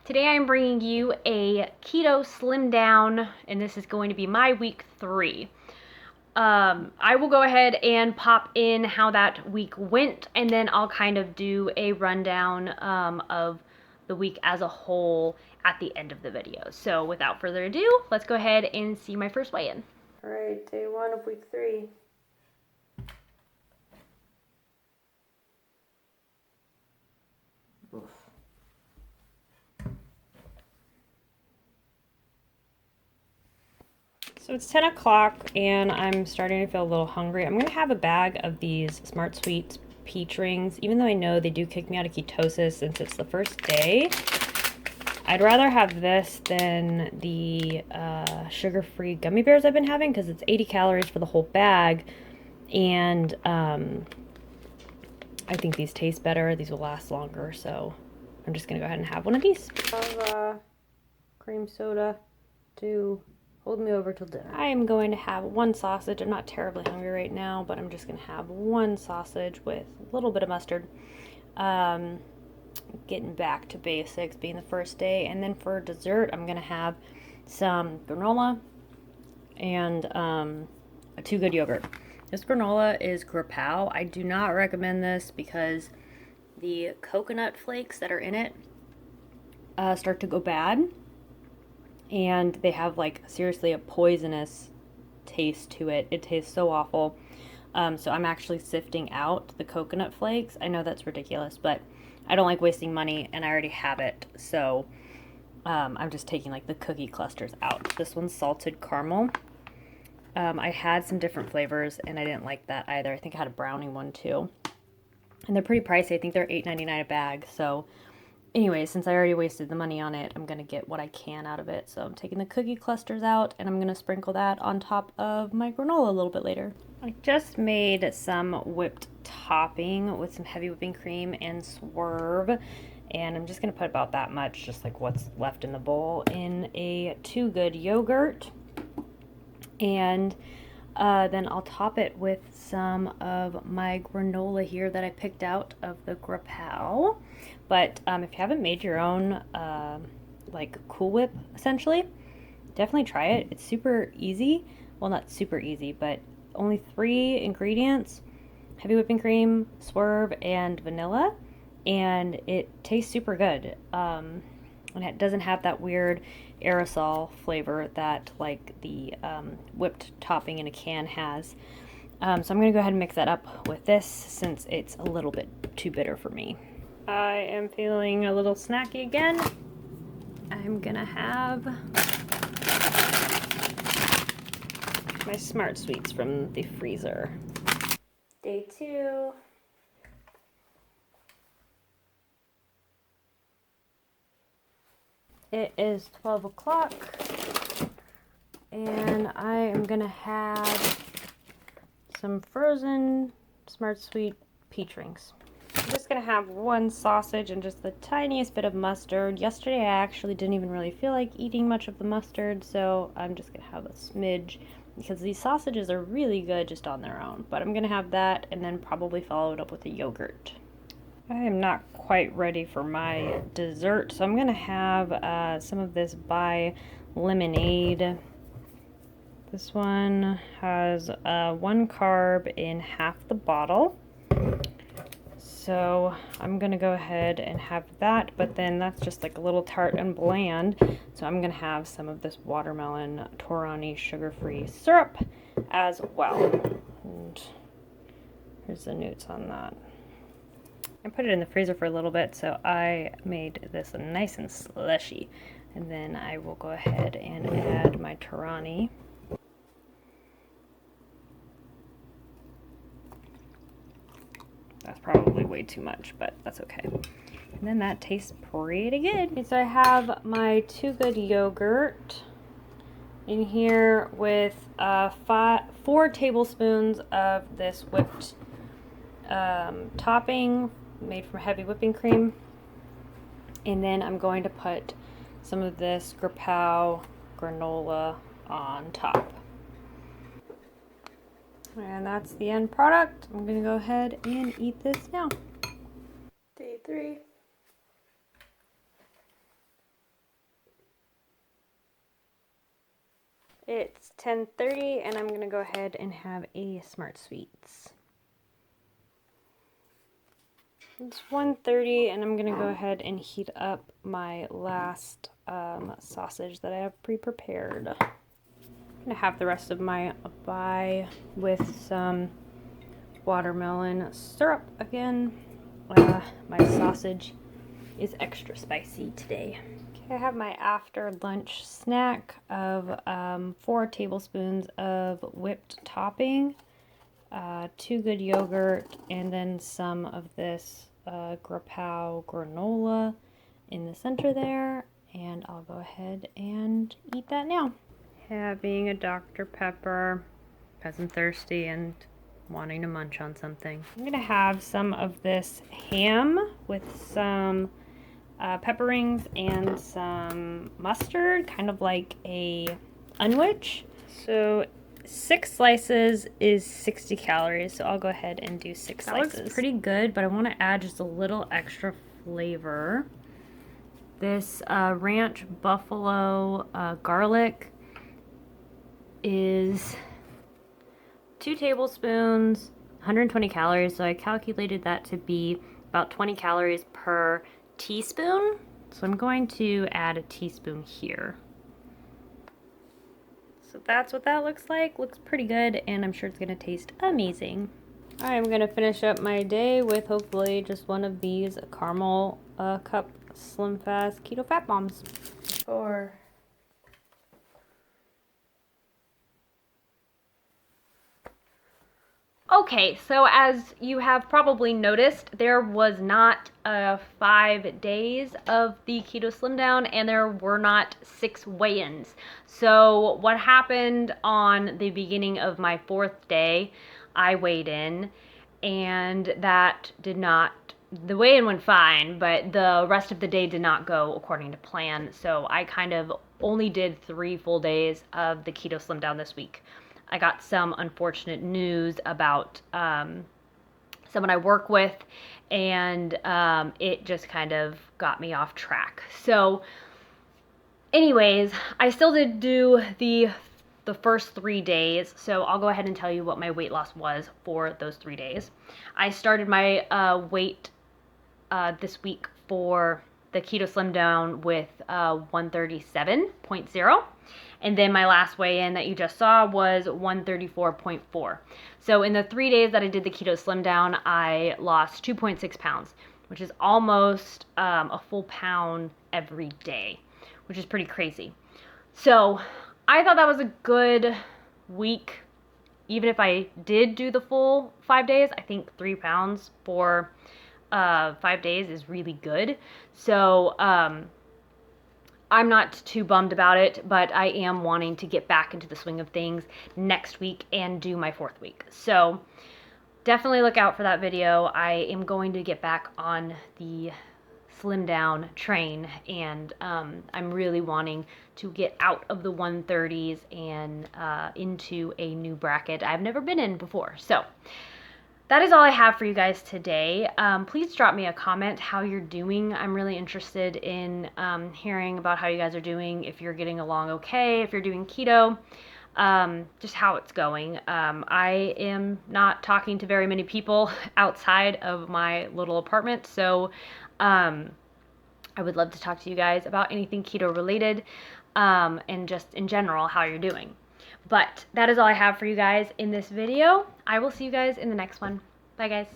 Today I'm bringing you a keto slim down, and this is going to be my week 3. I will go ahead and pop in how that week went, and then I'll kind of do a rundown of the week as a whole at the end of the video. So without further ado, let's go ahead and see my first weigh-in. All right, day 1 of week 3. Oof. So it's 10 o'clock and I'm starting to feel a little hungry. I'm going to have a bag of these Smart Sweets peach rings. Even though I know they do kick me out of ketosis since it's the first day, I'd rather have this than the sugar-free gummy bears I've been having because it's 80 calories for the whole bag. And I think these taste better. These will last longer. So I'm just going to go ahead and have one of these. I have cream soda to hold me over till dinner. I am going to have one sausage. I'm not terribly hungry right now, but I'm just going to have one sausage with a little bit of mustard. Getting back to basics, being the first day. And then for dessert, I'm going to have some granola and a Too Good yogurt. This granola is Gra-pow. I do not recommend this because the coconut flakes that are in it start to go bad. And they have, like, seriously a poisonous taste to it. It tastes so awful. So I'm actually sifting out the coconut flakes. I know that's ridiculous, but I don't like wasting money, and I already have it. So I'm just taking, like, the cookie clusters out. This one's salted caramel. I had some different flavors, and I didn't like that either. I think I had a brownie one, too. And they're pretty pricey. I think they're $8.99 a bag, so... Anyway, since I already wasted the money on it, I'm going to get what I can out of it. So I'm taking the cookie clusters out, and I'm going to sprinkle that on top of my granola a little bit later. I just made some whipped topping with some heavy whipping cream and Swerve. And I'm just going to put about that much, just like what's left in the bowl, in a Too Good yogurt. And then I'll top it with some of my granola here that I picked out of the Gra-pow. But if you haven't made your own, like, Cool Whip, essentially, definitely try it. It's super easy. Well, not super easy, but only 3 ingredients: heavy whipping cream, Swerve, and vanilla. And it tastes super good. And it doesn't have that weird aerosol flavor that, like, the whipped topping in a can has. So I'm going to go ahead and mix that up with this since it's a little bit too bitter for me. I am feeling a little snacky again. I'm going to have my Smart Sweets from the freezer. Day 2. It is 12 o'clock, and I am going to have some frozen Smart Sweet peach rings. I'm just going to have one sausage and just the tiniest bit of mustard. Yesterday I actually didn't even really feel like eating much of the mustard, so I'm just going to have a smidge because these sausages are really good just on their own. But I'm going to have that and then probably follow it up with a yogurt. I am not quite ready for my dessert, so I'm going to have some of this Bai lemonade. This one has 1 carb in half the bottle. So I'm going to go ahead and have that, but then that's just like a little tart and bland. So I'm going to have some of this watermelon Torani sugar-free syrup as well. And here's the notes on that. I put it in the freezer for a little bit, so I made this nice and slushy. And then I will go ahead and add my Torani. That's probably way too much, but that's okay. And then that tastes pretty good. Okay, so I have my Too Good yogurt in here with 4 tablespoons of this whipped topping made from heavy whipping cream. And then I'm going to put some of this Gra-pow granola on top. And that's the end product. I'm going to go ahead and eat this now. Day 3. It's 10:30 and I'm gonna go ahead and have a Smart Sweets. It's 1:30 and I'm gonna go ahead and heat up my last sausage that I have pre-prepared. I'm gonna have the rest of my pie with some watermelon syrup again. My sausage is extra spicy today. Okay, I have my after lunch snack of 4 tablespoons of whipped topping, 2 good yogurt, and then some of this Gra-pow granola in the center there. And I'll go ahead and eat that now. Having a Dr. Pepper because I'm thirsty and wanting to munch on something. I'm gonna have some of this ham with some pepper rings and some mustard, kind of like a unwich. So 6 slices is 60 calories, so I'll go ahead and do 6 slices. That looks pretty good, but I want to add just a little extra flavor. This ranch buffalo garlic is 2 tablespoons, 120 calories, so I calculated that to be about 20 calories per teaspoon. So I'm going to add a teaspoon here. So that's what that looks like. Looks pretty good, and I'm sure it's gonna taste amazing. I'm gonna finish up my day with hopefully just one of these caramel cup Slim Fast Keto Fat Bombs. Okay, so as you have probably noticed, there was not 5 days of the Keto Slim Down, and there were not 6 weigh-ins. So what happened on the beginning of my 4th day, I weighed in, and that did not, the weigh-in went fine, but the rest of the day did not go according to plan. So I kind of only did 3 full days of the Keto Slim Down this week. I got some unfortunate news about someone I work with, and it just kind of got me off track. So anyways, I still did do the first 3 days, so I'll go ahead and tell you what my weight loss was for those 3 days. I started my weight this week for the Keto Slim Down with 137.0. And then my last weigh-in that you just saw was 134.4. So in the 3 days that I did the Keto Slim Down, I lost 2.6 pounds, which is almost a full pound every day, which is pretty crazy. So I thought that was a good week. Even if I did do the full 5 days, I think 3 pounds for 5 days is really good. So I'm not too bummed about it, but I am wanting to get back into the swing of things next week and do my 4th week. So definitely look out for that video. I am going to get back on the slim down train, and I'm really wanting to get out of the 130s and into a new bracket I've never been in before. So that is all I have for you guys today. Please drop me a comment how you're doing. I'm really interested in hearing about how you guys are doing, if you're getting along okay, if you're doing keto, just how it's going. I am not talking to very many people outside of my little apartment, so I would love to talk to you guys about anything keto related, and just in general how you're doing. But that is all I have for you guys in this video. I will see you guys in the next one. Bye, guys.